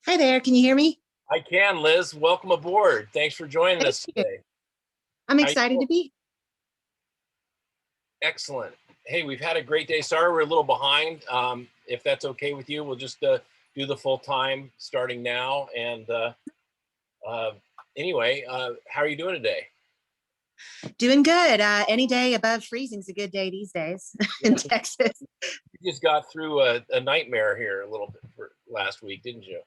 Hi there, can you hear me? I can, Liz. Welcome aboard. Thanks for joining Thank us you. today. I'm How you excited doing? to be. Excellent. Hey, we've had a great day. Sorry we're a little behind. If that's okay with you, we'll just do the full time starting now. And uh, anyway, how are you doing today? Doing good. Any day above freezing is a good day these days in Yeah, Texas. you just got through a nightmare here a little bit for last week, didn't you?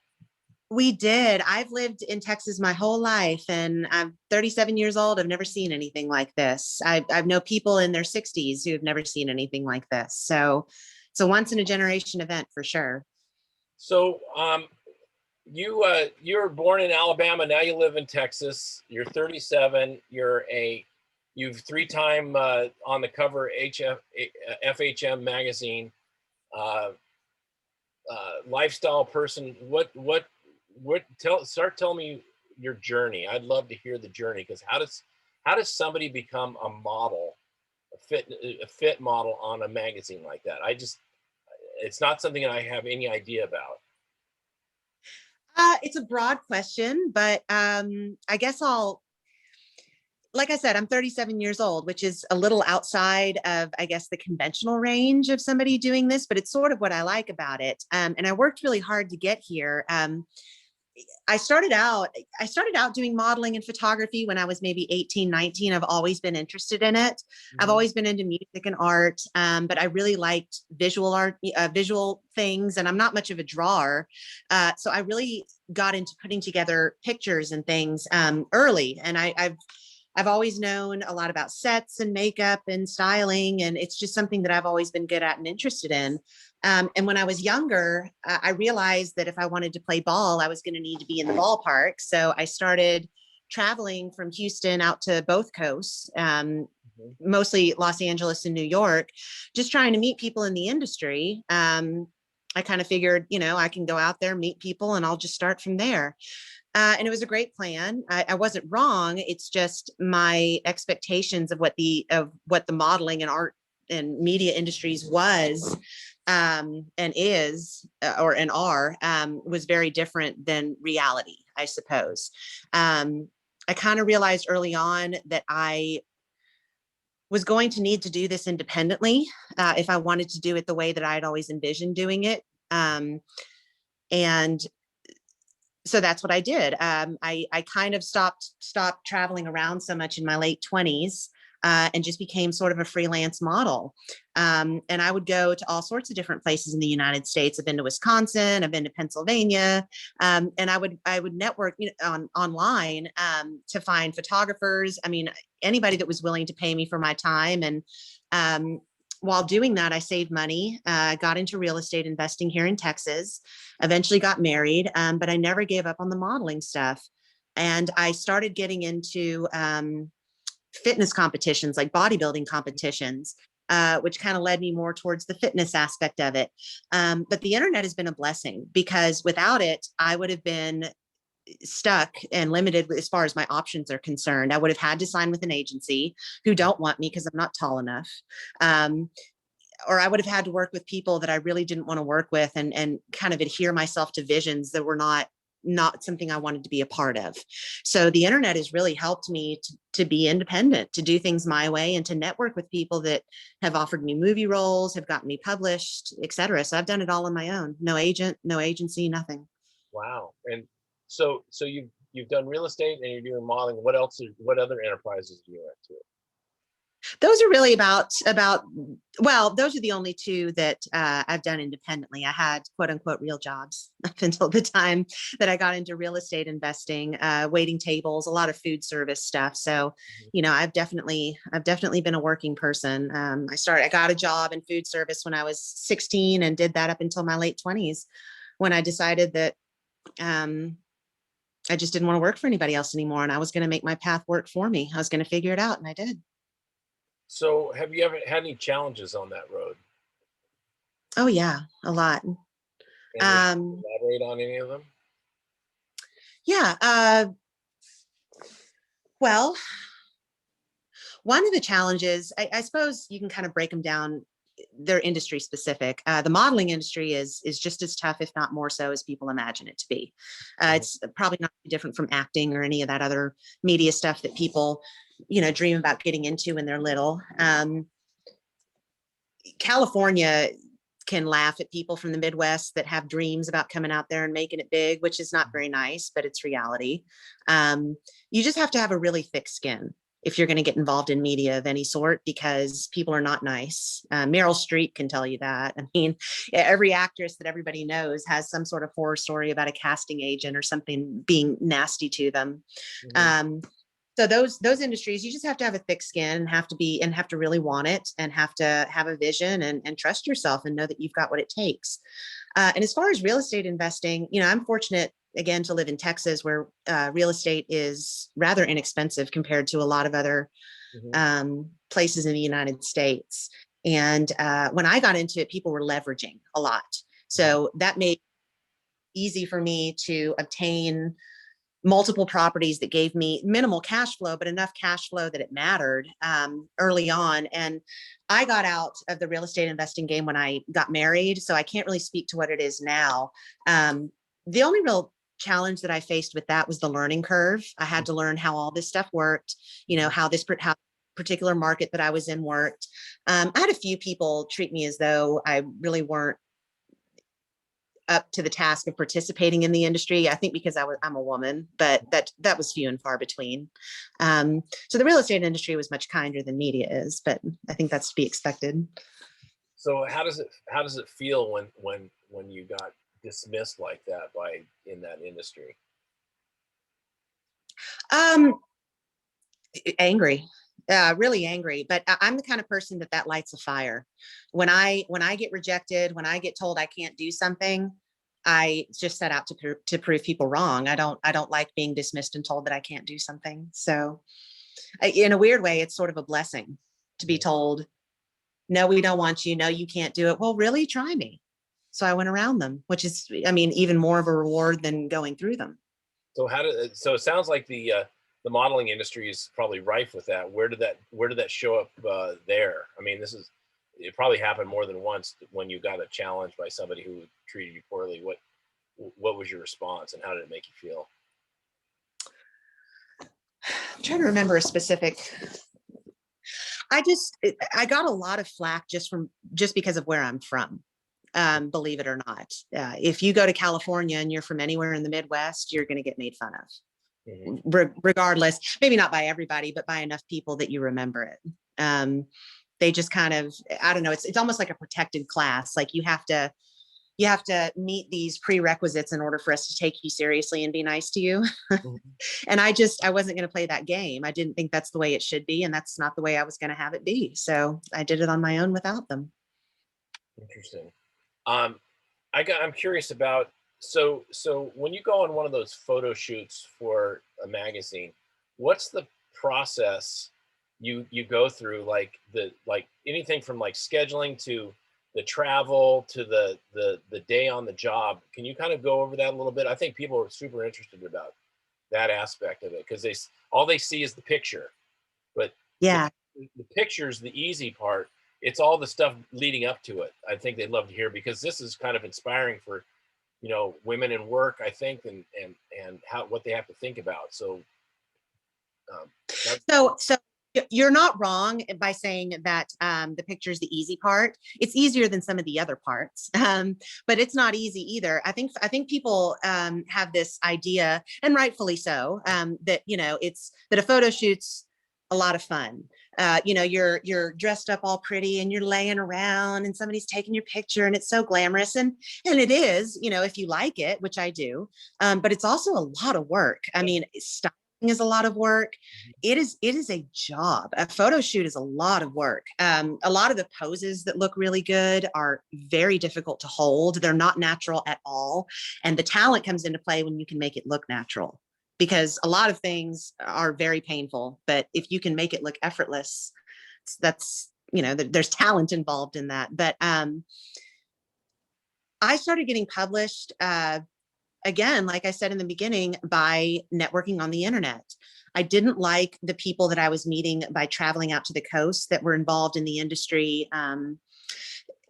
We did. I've lived in Texas my whole life, and I'm 37 years old. I've never seen anything like this. I've know people in their 60s who have never seen anything like this. So it's a once in a generation event for sure. So you were born in Alabama. Now you live in Texas. You're 37. You've three-time on the cover FHM magazine. Uh, Lifestyle person. What? Start telling me your journey. I'd love to hear the journey because how does somebody become a model, a fit model on a magazine like that? It's not something that I have any idea about. It's a broad question, but I guess like I said, I'm 37 years old, which is a little outside of, I guess, the conventional range of somebody doing this, but it's sort of what I like about it. And I worked really hard to get here. I started out, I started out doing modeling and photography when I was maybe 18, 19. I've always been interested in it. I've Mhm. always been into music and art, but I really liked visual art, visual things, and I'm not much of a drawer. So I really got into putting together pictures and things early. And I've always known a lot about sets and makeup and styling, and it's just something that I've always been good at and interested in. And when I was younger, I realized that if I wanted to play ball, I was going to need to be in the ballpark. So I started traveling from Houston out to both coasts, Mhm. mostly Los Angeles and New York, just trying to meet people in the industry. I kind of figured, I can go out there, meet people, and I'll just start from there. And it was a great plan. I wasn't wrong. It's just my expectations of what the modeling and art and media industries was and is or and are was very different than reality, I suppose. I kind of realized early on that I was going to need to do this independently if I wanted to do it the way that I had always envisioned doing it. And so that's what I did. I kind of stopped traveling around so much in my late 20s and just became sort of a freelance model. And I would go to all sorts of different places in the United States. I've been to Wisconsin, I've been to Pennsylvania, and I would network online to find photographers. I mean, anybody that was willing to pay me for my time. And um, while doing that, I saved money, got into real estate investing here in Texas, eventually got married, but I never gave up on the modeling stuff. And I started getting into fitness competitions, like bodybuilding competitions, which kind of led me more towards the fitness aspect of it. But the internet has been a blessing because without it, I would have been stuck and limited as far as my options are concerned. I would have had to sign with an agency who don't want me because I'm not tall enough. Um, or I would have had to work with people that I really didn't want to work with and kind of adhere myself to visions that were not something I wanted to be a part of. So the internet has really helped me to be independent, to do things my way and to network with people that have offered me movie roles, have gotten me published, etc. So I've done it all on my own. No agent, no agency, nothing. Wow. And so you've done real estate and you're doing modeling. What other enterprises do you into? Those are really about well, those are the only two that I've done independently. I had quote unquote real jobs up until the time that I got into real estate investing, waiting tables, a lot of food service stuff. So Mhm. I've definitely been a working person. I got a job in food service when I was 16 and did that up until my late 20s when I decided that um, I just didn't want to work for anybody else anymore, and I was going to make my path work for me. I was going to figure it out, and I did. So have you ever had any challenges on that road? Oh yeah, a lot. And would you Um, elaborate on any of them? yeah. Well, one of the challenges, I suppose you can kind of break them down they're industry specific. The modeling industry is just as tough, if not more so, as people imagine it to be. It's probably not different from acting or any of that other media stuff that people, dream about getting into when they're little. California can laugh at people from the Midwest that have dreams about coming out there and making it big, which is not very nice, but it's reality. You just have to have a really thick skin if you're going to get involved in media of any sort, because people are not nice. Meryl Streep can tell you that. I mean, every actress that everybody knows has some sort of horror story about a casting agent or something being nasty to them. So those industries, you just have to have a thick skin and have to really want it, and have to have a vision and trust yourself and know that you've got what it takes. And as far as real estate investing, I'm fortunate again to live in Texas, where real estate is rather inexpensive compared to a lot of other places in the United States. And when I got into it, people were leveraging a lot. So that made it easy for me to obtain multiple properties that gave me minimal cash flow, but enough cash flow that it mattered early on. And I got out of the real estate investing game when I got married, so I can't really speak to what it is now. The only real challenge that I faced with that was the learning curve. I had to learn how all this stuff worked, how particular market that I was in worked. I had a few people treat me as though I really weren't up to the task of participating in the industry. I think because I'm a woman, but that was few and far between. So the real estate industry was much kinder than media is, but I think that's to be expected. So how does it feel when you got dismissed like that in that industry? Angry. Really angry, but I'm the kind of person that lights a fire. When I get rejected, when I get told I can't do something, I just set out to prove people wrong. I don't like being dismissed and told that I can't do something. So in a weird way, it's sort of a blessing to be told, no, we don't want you. No, you can't do it. Well, really? Try me. So I went around them, which is, even more of a reward than going through them. So so it sounds like the modeling industry is probably rife with that. Where did that show up there? It probably happened more than once when you got a challenge by somebody who treated you poorly. What was your response, and how did it make you feel? I'm trying to remember a specific. I got a lot of flack just because of where I'm from. Believe it or not, if you go to California and you're from anywhere in the Midwest, you're going to get made fun of, regardless, maybe not by everybody, but by enough people that you remember it. They just kind of, I don't know, it's almost like a protected class. Like you have to meet these prerequisites in order for us to take you seriously and be nice to you. And I wasn't going to play that game. I didn't think that's the way it should be, and that's not the way I was going to have it be. So I did it on my own without them. Interesting. I'm curious about, so when you go on one of those photo shoots for a magazine, what's the process you go through? Like anything from like scheduling to the travel to the day on the job. Can you kind of go over that a little bit? I think people are super interested about that aspect of it, because all they see is the picture, but yeah, the picture's the easy part. It's all the stuff leading up to it. I think they'd love to hear, because this is kind of inspiring for, women in work, I think, and what they have to think about. So, so you're not wrong by saying that the picture is the easy part. It's easier than some of the other parts, but it's not easy either. I think people have this idea, and rightfully so, that it's that a photo shoot's a lot of fun. You're dressed up all pretty and you're laying around and somebody's taking your picture and it's so glamorous, and it is, if you like it, which I do, but it's also a lot of work. Styling is a lot of work. It is a job. A photo shoot is a lot of work. A lot of the poses that look really good are very difficult to hold. They're not natural at all, and the talent comes into play when you can make it look natural, because a lot of things are very painful, but if you can make it look effortless, that's, there's talent involved in that. But I started getting published, again, like I said in the beginning, by networking on the internet. I didn't like the people that I was meeting by traveling out to the coast that were involved in the industry.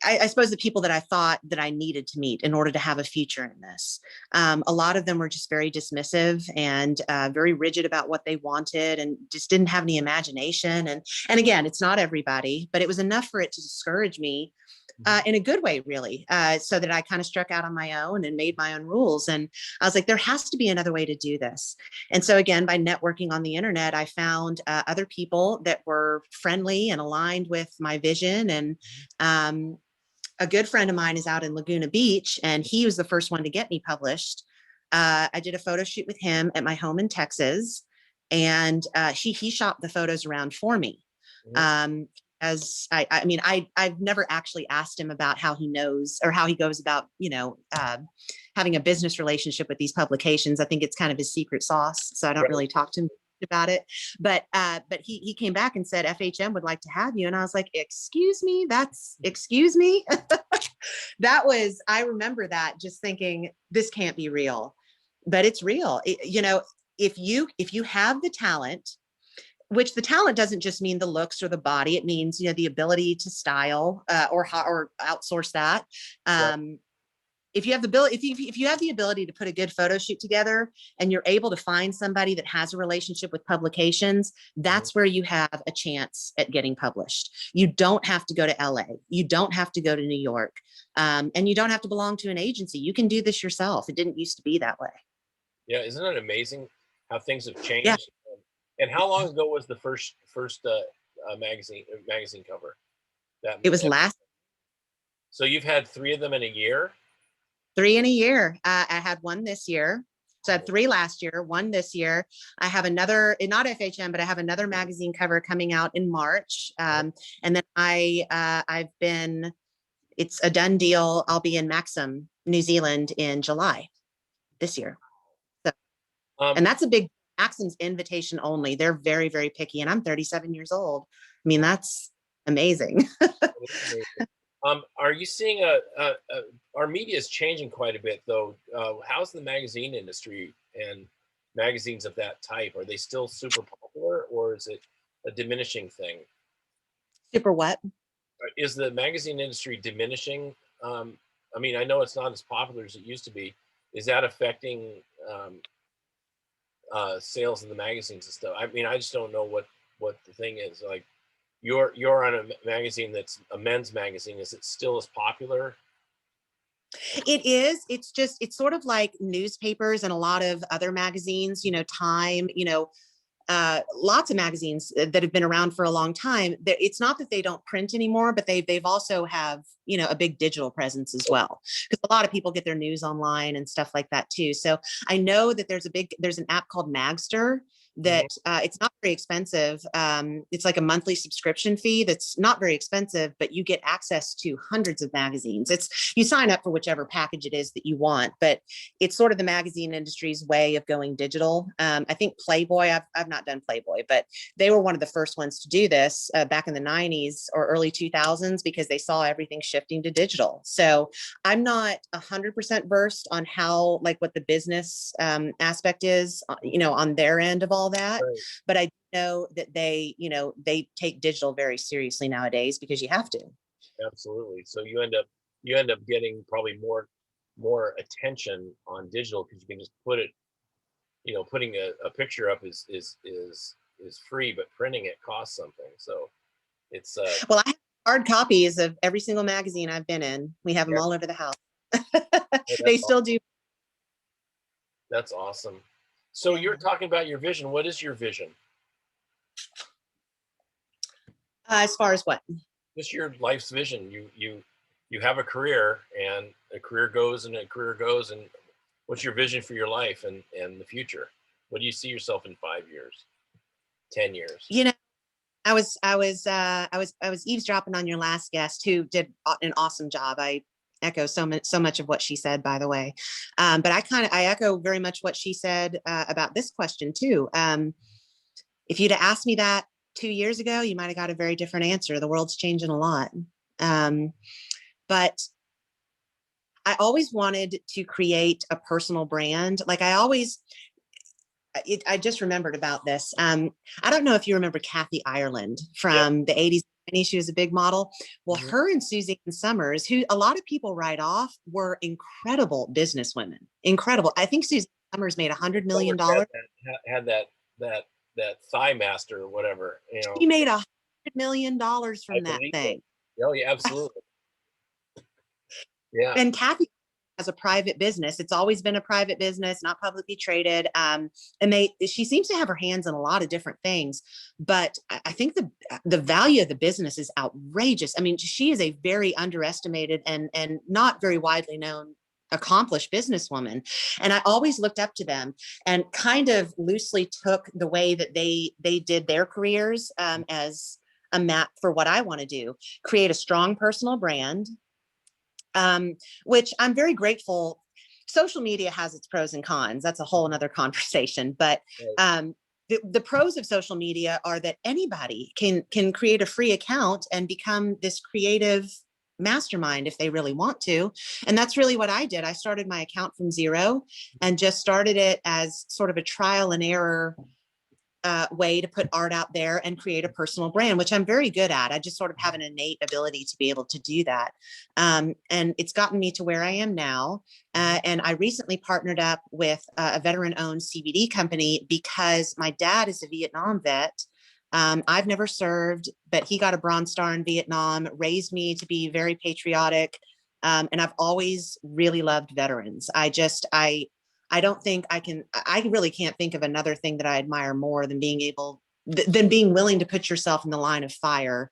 I suppose the people that I thought that I needed to meet in order to have a future in this. A lot of them were just very dismissive and very rigid about what they wanted, and just didn't have any imagination. And again, it's not everybody, but it was enough for it to discourage me in a good way, really, so that I kind of struck out on my own and made my own rules. And I was like, there has to be another way to do this. And so again, by networking on the internet, I found other people that were friendly and aligned with my vision. And a good friend of mine is out in Laguna Beach, and he was the first one to get me published. I did a photo shoot with him at my home in Texas, and he shopped the photos around for me. As I mean, I've never actually asked him about how he knows or how he goes about, having a business relationship with these publications. I think it's kind of his secret sauce, so I don't really talk to him about it. But he came back and said FHM would like to have you, and I was like, excuse me, excuse me. I remember that, just thinking, this can't be real, but it's real. If you have the talent, which the talent doesn't just mean the looks or the body, it means, the ability to style or outsource that. If you have the ability, if you have the ability to put a good photo shoot together, and you're able to find somebody that has a relationship with publications, that's where you have a chance at getting published. You don't have to go to LA. You don't have to go to New York. And you don't have to belong to an agency. You can do this yourself. It didn't used to be that way. Yeah, isn't it amazing how things have changed? Yeah. And how long ago was the first magazine cover? It was last. So you've had 3 of them in a year? 3 in a year. I had one this year. So I had 3 last year, 1 this year. I have another, not FHM, but I have another magazine cover coming out in March. And then it's a done deal. I'll be in Maxim, New Zealand in July this year. So, and that's a big, Maxim's invitation only. They're very, very picky. And I'm 37 years old. I mean, that's amazing. Are you seeing our media is changing quite a bit, though? How's the magazine industry and magazines of that type? Are they still super popular, or is it a diminishing thing? Super what? Is the magazine industry diminishing? I mean, I know it's not as popular as it used to be. Is that affecting sales in the magazines and stuff? I mean, I just don't know what the thing is. Like, you're on a magazine that's a men's magazine. Is it still as popular? It is. It's sort of like newspapers and a lot of other magazines, Time, lots of magazines that have been around for a long time. It's not that they don't print anymore, but they've also have, a big digital presence as well, because a lot of people get their news online and stuff like that too. So I know that there's an app called Magster that it's not very expensive. It's like a monthly subscription fee that's not very expensive, but you get access to hundreds of magazines. You sign up for whichever package it is that you want, but it's sort of the magazine industry's way of going digital. I think Playboy, I've not done Playboy, but they were one of the first ones to do this back in the 90s or early 2000s, because they saw everything shifting to digital. So I'm not 100% versed on how, what the business aspect is, on their end of all that. Right. But I know that they take digital very seriously nowadays, because you have to. Absolutely. So you end up getting probably more attention on digital, because you can just put it, putting a picture up is free, but printing it costs something. So it's well, I have hard copies of every single magazine I've been in. We have them all over the house. They still do. That's awesome. So you're talking about your vision. What is your vision? As far as what? Just your life's vision. You have a career, and a career goes, and what's your vision for your life and the future? What do you see yourself in 5 years, 10 years? I was eavesdropping on your last guest, who did an awesome job. I echo so much of what she said, by the way. But I echo very much what she said about this question too. If you'd have asked me that 2 years ago, you might have got a very different answer. The world's changing a lot. But I always wanted to create a personal brand. I just remembered about this. I don't know if you remember Kathy Ireland from the 80s, tiny, she was a big model. Well, Mhm. her and Suzanne Summers, who a lot of people write off, were incredible businesswomen. Incredible. I think Suzanne Summers made $100 million. Summers had that that thigh master or whatever, you She know. made $100 million I from that believe it. thing. Oh yeah, absolutely. Yeah. And Kathy has a private business. It's always been a private business, not publicly traded. And she seems to have her hands in a lot of different things. But I think the value of the business is outrageous. I mean, she is a very underestimated and not very widely known accomplished businesswoman. And I always looked up to them and kind of loosely took the way that they did their careers as a map for what I want to do: create a strong personal brand, which I'm very grateful. Social media has its pros and cons. That's a whole another conversation. But Right. The pros of social media are that anybody can create a free account and become this creative mastermind if they really want to. And that's really what I did. I started my account from zero and just started it as sort of a trial and error way to put art out there and create a personal brand, which I'm very good at. I just sort of have an innate ability to be able to do that. And it's gotten me to where I am now. And I recently partnered up with a veteran owned CBD company because my dad is a Vietnam vet. I've never served, but he got a Bronze Star in Vietnam, raised me to be very patriotic. And I've always really loved veterans. I don't think I really can't think of another thing that I admire more than than being willing to put yourself in the line of fire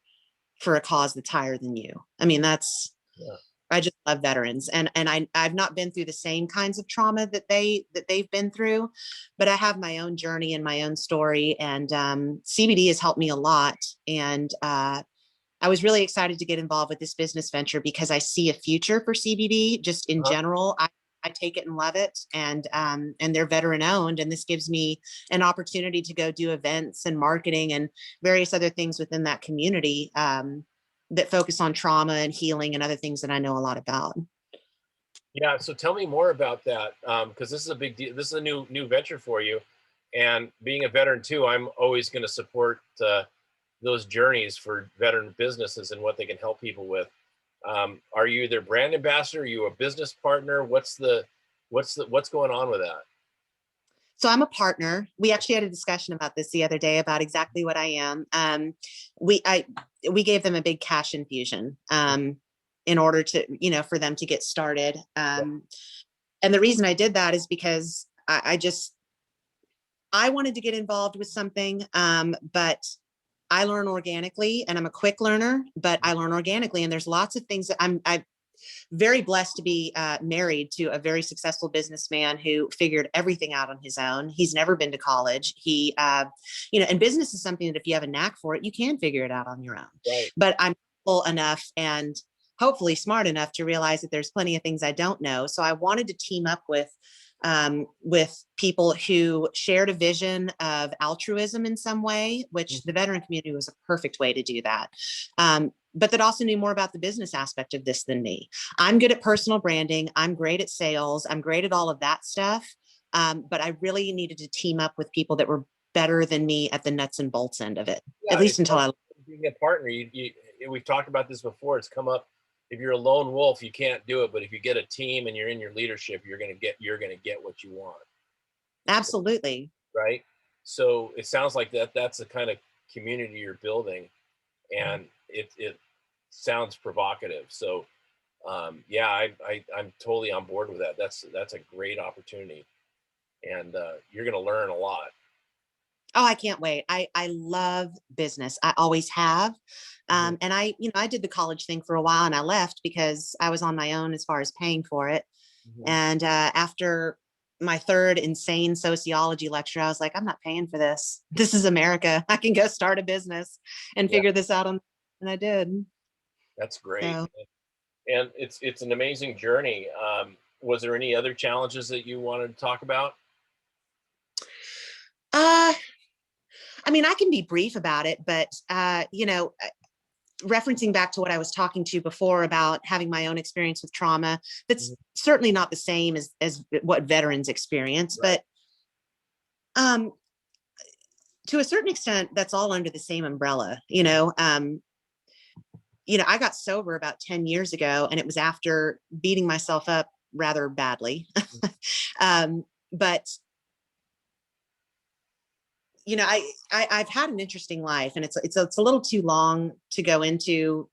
for a cause that's higher than you. I mean, Yeah. I just love veterans, and I've not been through the same kinds of trauma that they've been through, but I have my own journey and my own story, and CBD has helped me a lot. And I was really excited to get involved with this business venture because I see a future for CBD just in general. I take it and love it, and they're veteran owned, and this gives me an opportunity to go do events and marketing and various other things within that community that focus on trauma and healing and other things that I know a lot about. Yeah. So tell me more about that, because this is a big deal. This is a new venture for you, and being a veteran too, I'm always going to support those journeys for veteran businesses and what they can help people with. Are you their brand ambassador? Are you a business partner? What's going on with that? So I'm a partner. We actually had a discussion about this the other day about exactly what I am. We I we gave them a big cash infusion in order to, for them to get started. And the reason I did that is because I wanted to get involved with something, but I learn organically, and I'm a quick learner, but I learn organically. And there's lots of things that I'm very blessed to be married to a very successful businessman who figured everything out on his own. He's never been to college. And business is something that if you have a knack for it, you can figure it out on your own. Right. But I'm full enough and hopefully smart enough to realize that there's plenty of things I don't know. So I wanted to team up with people who shared a vision of altruism in some way, which the veteran community was a perfect way to do that. But that also knew more about the business aspect of this than me. I'm good at personal branding. I'm great at sales. I'm great at all of that stuff. But I really needed to team up with people that were better than me at the nuts and bolts end of it, Yeah, at least it's until like I. being a partner. We've talked about this before. It's come up. If you're a lone wolf, you can't do it. But if you get a team and you're in your leadership, you're gonna get what you want. Absolutely. Right. So it sounds like that's the kind of community you're building, and it sounds provocative. So yeah, I'm totally on board with that. That's a great opportunity, and you're gonna learn a lot. Oh, I can't wait. I love business. I always have. Mhm. And I did the college thing for a while and I left because I was on my own as far as paying for it. Mhm. And after my third insane sociology lecture, I was like, I'm not paying for this. This is America. I can go start a business and Yeah, figure this out on. And I did. that's great. So, And it's an amazing journey. Was there any other challenges that you wanted to talk about? uh, I mean, I can be brief about it, but referencing back to what I was talking to before about having my own experience with trauma, that's Mhm. certainly not the same as what veterans experience, Right. but um, to a certain extent, that's all under the same umbrella. I got sober about 10 years ago, and it was after beating myself up rather badly. But I've had an interesting life, and it's a little too long to go into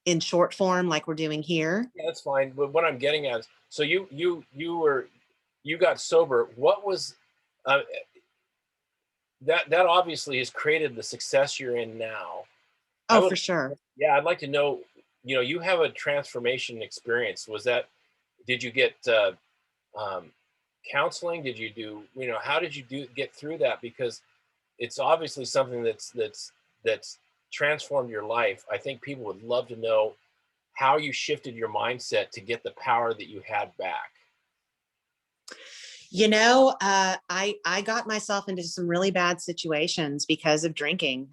in short form like we're doing here. Yeah, that's fine. But what I'm getting at is, so you got sober. What was uh, that obviously has created the success you're in now. I Oh, would, for sure. yeah, I'd like to know. You have a transformation experience. Did you get um, counseling? Did you do, how did you get through that? Because it's obviously something that's transformed your life. I think people would love to know how you shifted your mindset to get the power that you had back. I got myself into some really bad situations because of drinking.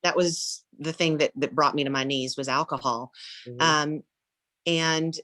That was the thing that brought me to my knees, was alcohol. Mm-hmm. And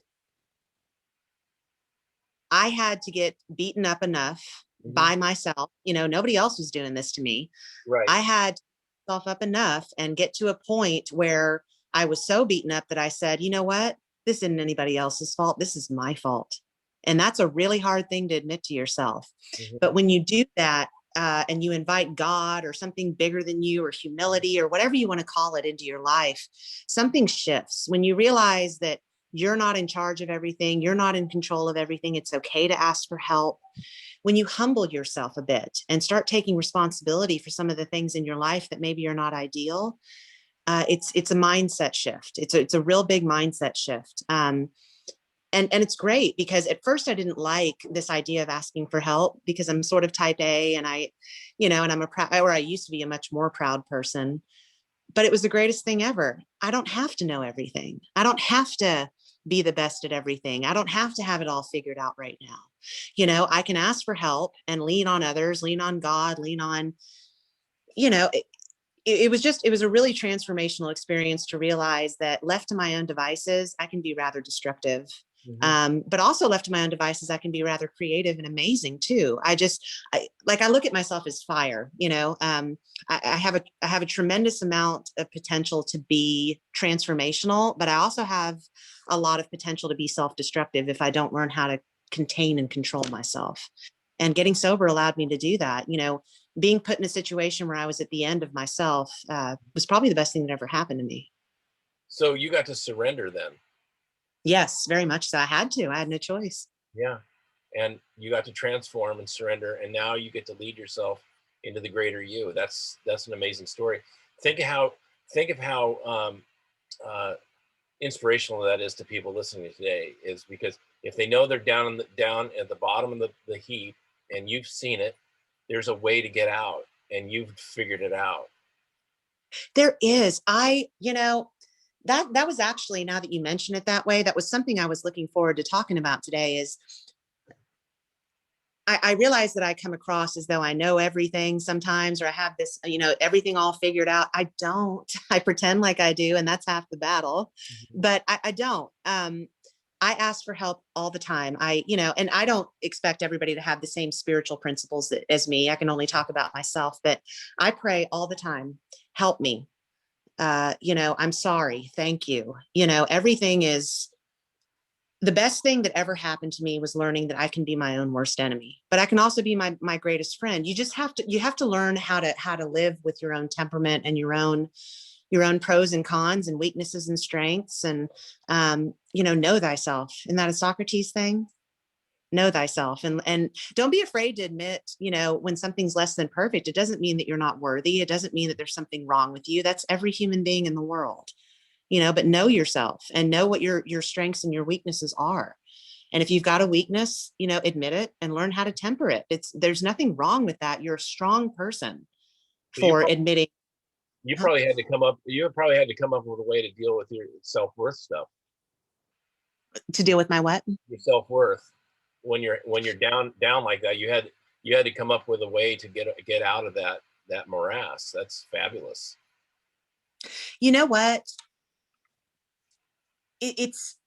I had to get beaten up enough Mm-hmm. by myself. Nobody else was doing this to me. Right. I had to get myself up enough and get to a point where I was so beaten up that I said, you know what? This isn't anybody else's fault. This is my fault. And that's a really hard thing to admit to yourself. Mm-hmm. But when you do that, and you invite God or something bigger than you, or humility, or whatever you want to call it, into your life, something shifts. When you realize that you're not in charge of everything, you're not in control of everything, it's okay to ask for help. When you humble yourself a bit and start taking responsibility for some of the things in your life that maybe are not ideal, it's a mindset shift. It's a real big mindset shift. And it's great, because at first I didn't like this idea of asking for help, because I'm sort of type A, and and I'm or I used to be a much more proud person. But it was the greatest thing ever. I don't have to know everything. I don't have to be the best at everything. I don't have to have it all figured out right now. I can ask for help and lean on others, lean on God, lean on, you know, it, it was a really transformational experience to realize that left to my own devices, I can be rather destructive. Mm-hmm. But also left to my own devices, I can be rather creative and amazing too. I look at myself as fire. I have a tremendous amount of potential to be transformational, but I also have a lot of potential to be self-destructive if I don't learn how to contain and control myself. And getting sober allowed me to do that. Being put in a situation where I was at the end of myself was probably the best thing that ever happened to me. So you got to surrender then. Yes, very much so. I had to. I had no choice. Yeah. And you got to transform and surrender, and now you get to lead yourself into the greater you. That's an amazing story. Think of how inspirational that is to people listening today, is because if they know they're down at the bottom of the heap, and you've seen it, there's a way to get out, and you've figured it out. There is. That was actually, now that you mention it that way, that was something I was looking forward to talking about today. Is I realize that I come across as though I know everything sometimes, or I have this, everything all figured out. I don't. I pretend like I do, and that's half the battle. Mm-hmm. But I don't. I ask for help all the time. And I don't expect everybody to have the same spiritual principles as me. I can only talk about myself, but I pray all the time. Help me. I'm sorry. Thank you. Everything is. The best thing that ever happened to me was learning that I can be my own worst enemy, but I can also be my greatest friend. You have to learn how to live with your own temperament and your own pros and cons and weaknesses and strengths, and know thyself. Isn't that a Socrates thing? Know thyself, and don't be afraid to admit, when something's less than perfect. It doesn't mean that you're not worthy. It doesn't mean that there's something wrong with you. That's every human being in the world. But know yourself and know what your strengths and your weaknesses are. And if you've got a weakness, admit it and learn how to temper it. There's nothing wrong with that. You're a strong person So you for admitting. you probably had to come up with a way to deal with your self-worth stuff. To deal with my what? Your self-worth, when you're down like that, you had to come up with a way to get out of that morass. That's fabulous. You know what? It's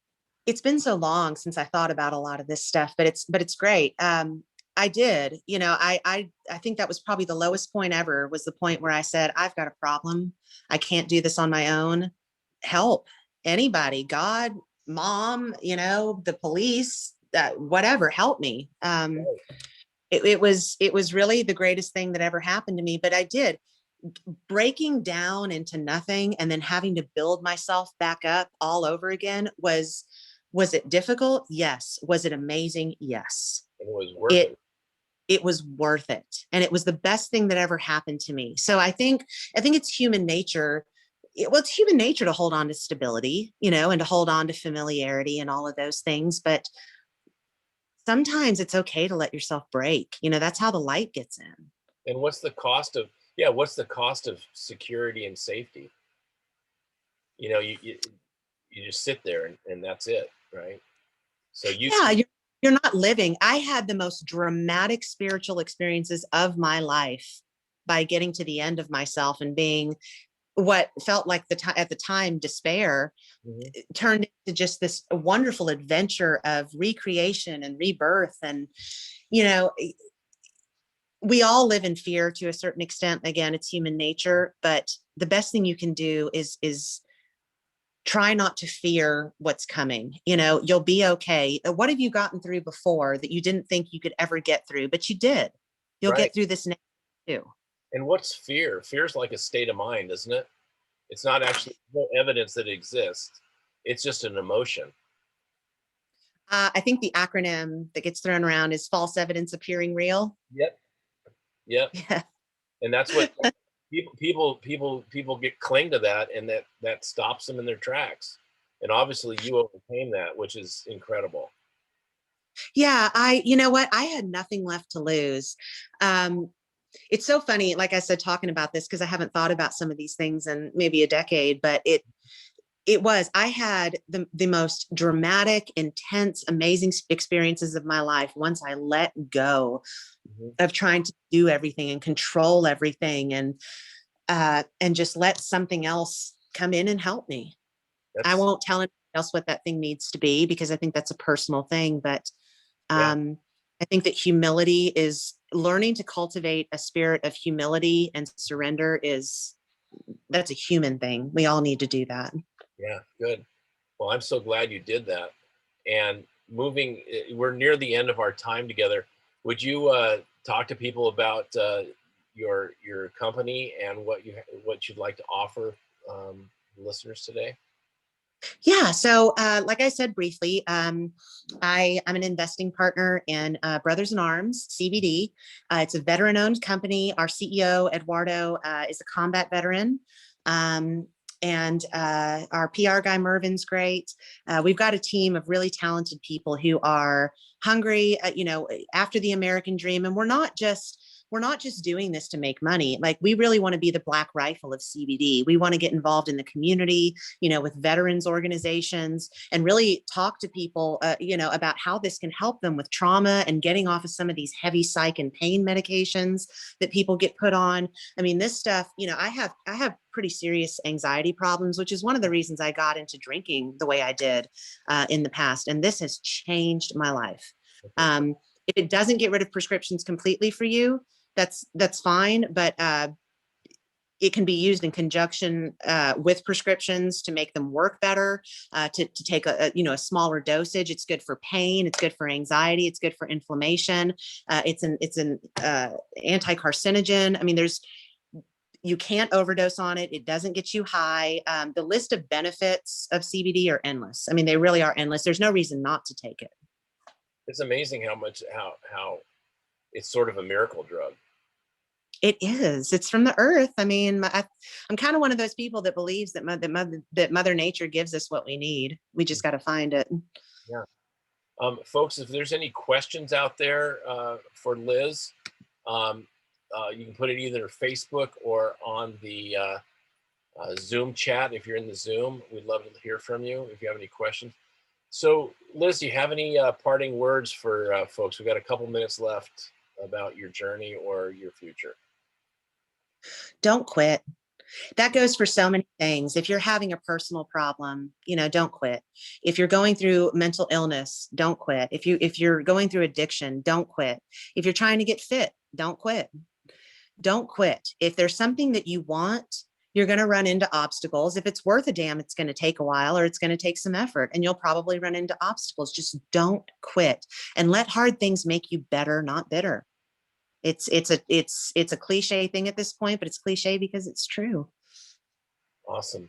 been so long since I thought about a lot of this stuff, but it's great. I did. I think that was probably the lowest point ever, was the point where I said, I've got a problem. I can't do this on my own. help, anybody, God, mom, the police, whatever, help me. It was really the greatest thing that ever happened to me, but I did. Breaking down into nothing and then having to build myself back up all over again was it difficult? Yes. Was it amazing? Yes. It was worth It it. it was worth it. And it was the best thing that ever happened to me. So I think it's human nature. It's human nature to hold on to stability, and to hold on to familiarity and all of those things. But sometimes it's okay to let yourself break. That's how the light gets in. And what's the cost of security and safety? You just sit there and that's it, right? So Yeah, you're not living. I had the most dramatic spiritual experiences of my life by getting to the end of myself and being what felt like at the time despair Mhm. turned into just this wonderful adventure of recreation and rebirth. And you know we all live in fear to a certain extent. Again, it's human nature, but the best thing you can do is try not to fear what's coming. You'll be okay. What have you gotten through before that you didn't think you could ever get through, but you did? You'll Right. get through this next too. And what's fear? Fear's like a state of mind, isn't it? It's not actually no evidence that it exists. It's just an emotion. I think the acronym that gets thrown around is false evidence appearing real. Yep. Yep. Yeah. And that's what people get cling to that, and that stops them in their tracks. And obviously you overcame that, which is incredible. Yeah, you know what? I had nothing left to lose. Um, it's so funny, like I said, talking about this because I haven't thought about some of these things in maybe a decade, but I had the most dramatic, intense, amazing experiences of my life once I let go Mhm. of trying to do everything and control everything and just let something else come in and help me. I That's won't tell anyone else what that thing needs to be because I think that's a personal thing, but yeah. I think that humility is learning to cultivate a spirit of humility and surrender that's a human thing. We all need to do that. Yeah, good. Well, I'm so glad you did that. And we're near the end of our time together. Would you talk to people about your company and what you'd like to offer listeners today? Yeah. So, like I said briefly, I'm an investing partner in Brothers in Arms (CBD). It's a veteran-owned company. Our CEO Eduardo is a combat veteran, and our PR guy Mervin's great. We've got a team of really talented people who are hungry, after the American dream, and we're not just doing this to make money. Like, we really want to be the Black Rifle of CBD. We want to get involved in the community, with veterans organizations and really talk to people, about how this can help them with trauma and getting off of some of these heavy psych and pain medications that people get put on. I mean, this stuff, I have pretty serious anxiety problems, which is one of the reasons I got into drinking the way I did in the past. And this has changed my life. Okay. If it doesn't get rid of prescriptions completely for you, that's fine, but it can be used in conjunction with prescriptions to make them work better. To take a smaller dosage. It's good for pain. It's good for anxiety. It's good for inflammation. It's an anti-carcinogen. I mean, you can't overdose on it. It doesn't get you high. The list of benefits of CBD are endless. I mean, they really are endless. There's no reason not to take it. It's amazing how it's sort of a miracle drug. It is. It's from the earth. I mean, I'm kind of one of those people that believes that Mother Nature gives us what we need. We just got to find it. Yeah. Folks, if there's any questions out there for Liz, um, you can put it either Facebook or on the Zoom chat. If you're in the Zoom, we'd love to hear from you if you have any questions. So, Liz, do you have any parting words for folks? We've got a couple minutes left about your journey or your future. Don't quit. That goes for so many things. If you're having a personal problem, don't quit. If you're going through mental illness, don't quit. If you're going through addiction, don't quit. If you're trying to get fit, don't quit. Don't quit. If there's something that you want, You're going to run into obstacles. If it's worth a damn, it's going to take a while, or it's going to take some effort, and you'll probably run into obstacles. Just don't quit, and let hard things make you better, not bitter. It's a cliche thing at this point, but it's cliche because it's true. Awesome.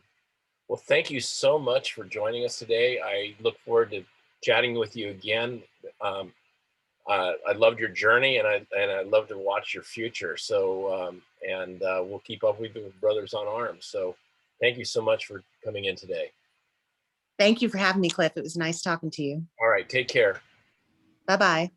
Well, thank you so much for joining us today. I look forward to chatting with you again. I loved your journey, and I love to watch your future. So, we'll keep up with you, Brothers on Arms. So, thank you so much for coming in today. Thank you for having me, Cliff. It was nice talking to you. All right, take care. Bye-bye.